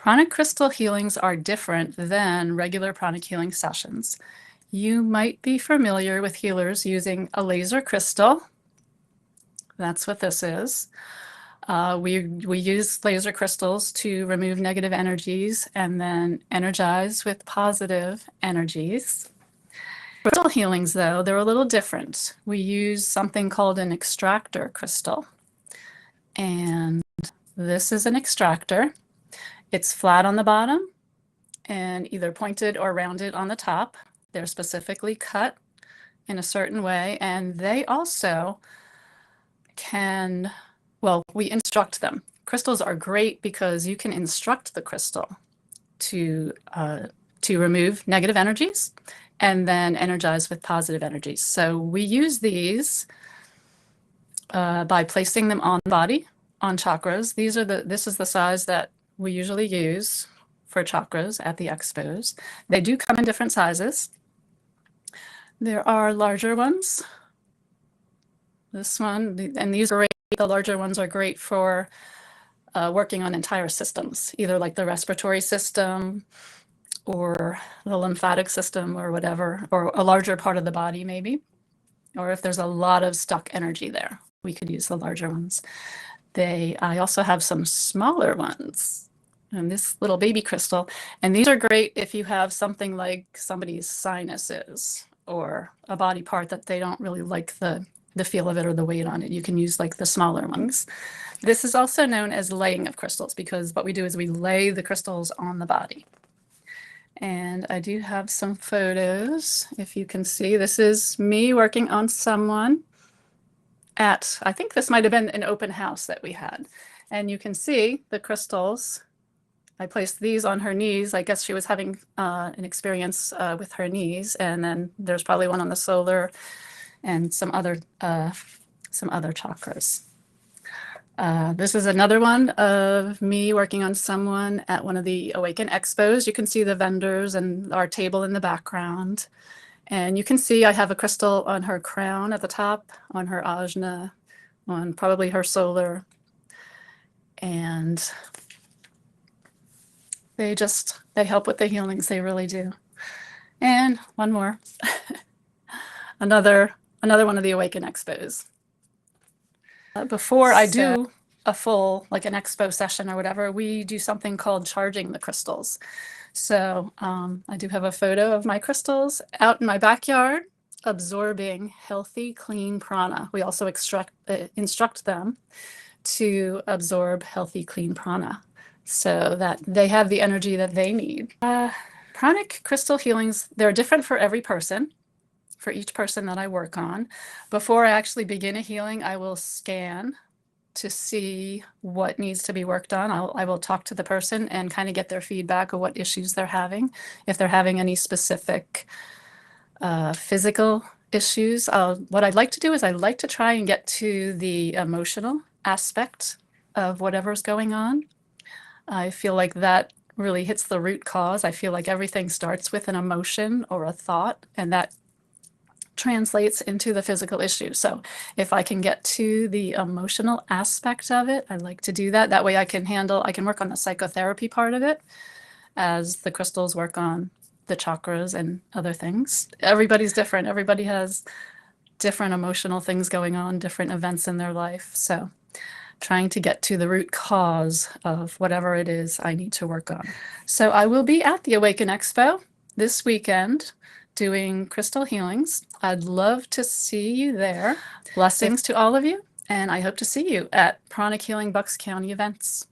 Pranic crystal healings are different than regular pranic healing sessions. You might be familiar with healers using a laser crystal. That's what this is. We use laser crystals to remove negative energies and then energize with positive energies. Crystal healings, though, they're a little different. We use something called an extractor crystal. And this is an extractor. It's flat on the bottom and either pointed or rounded on the top. They're specifically cut in a certain way, and they also can, well, we instruct them. Crystals are great because you can instruct the crystal to remove negative energies and then energize with positive energies. So we use these by placing them on the body, on chakras. This is the size that we usually use for chakras at the expos. They do come in different sizes. There are larger ones. This one, and these are great. The larger ones are great for working on entire systems, either like the respiratory system or the lymphatic system or whatever, or a larger part of the body maybe. Or if there's a lot of stuck energy there, we could use the larger ones. I also have some smaller ones, and this little baby crystal, and these are great if you have something like somebody's sinuses or a body part that they don't really like the feel of it or the weight on it. You can use like the smaller ones. This is also known as laying of crystals because what we do is we lay the crystals on the body. And I do have some photos, if you can see. This is me working on someone at, I think this might have been an open house that we had. And you can see the crystals. I placed these on her knees. I guess she was having an experience with her knees. And then there's probably one on the solar and some other chakras. This is another one of me working on someone at one of the Awaken Expos. You can see the vendors and our table in the background. And you can see I have a crystal on her crown at the top, on her ajna, on probably her solar. And they help with the healings, they really do. And one more, another one of the Awaken Expos. Before I do a full, like an expo session or whatever, we do something called charging the crystals. So I do have a photo of my crystals out in my backyard, absorbing healthy, clean prana. We also instruct them to absorb healthy, clean prana so that they have the energy that they need. Pranic crystal healings, they're different for every person, for each person that I work on. Before I actually begin a healing, I will scan to see what needs to be worked on. I will talk to the person and kind of get their feedback of what issues they're having. If they're having any specific physical issues, what I'd like to do is I'd like to try and get to the emotional aspect of whatever's going on. I feel like that really hits the root cause. I feel like everything starts with an emotion or a thought, and that translates into the physical issue. So if I can get to the emotional aspect of it, I like to do that. That way I can work on the psychotherapy part of it as the crystals work on the chakras and other things. Everybody's different. Everybody has different emotional things going on, different events in their life. So trying to get to the root cause of whatever it is I need to work on. So I will be at the Awaken Expo this weekend doing crystal healings. I'd love to see you there. Blessings to all of you, and I hope to see you at Pranic Healing Bucks County events.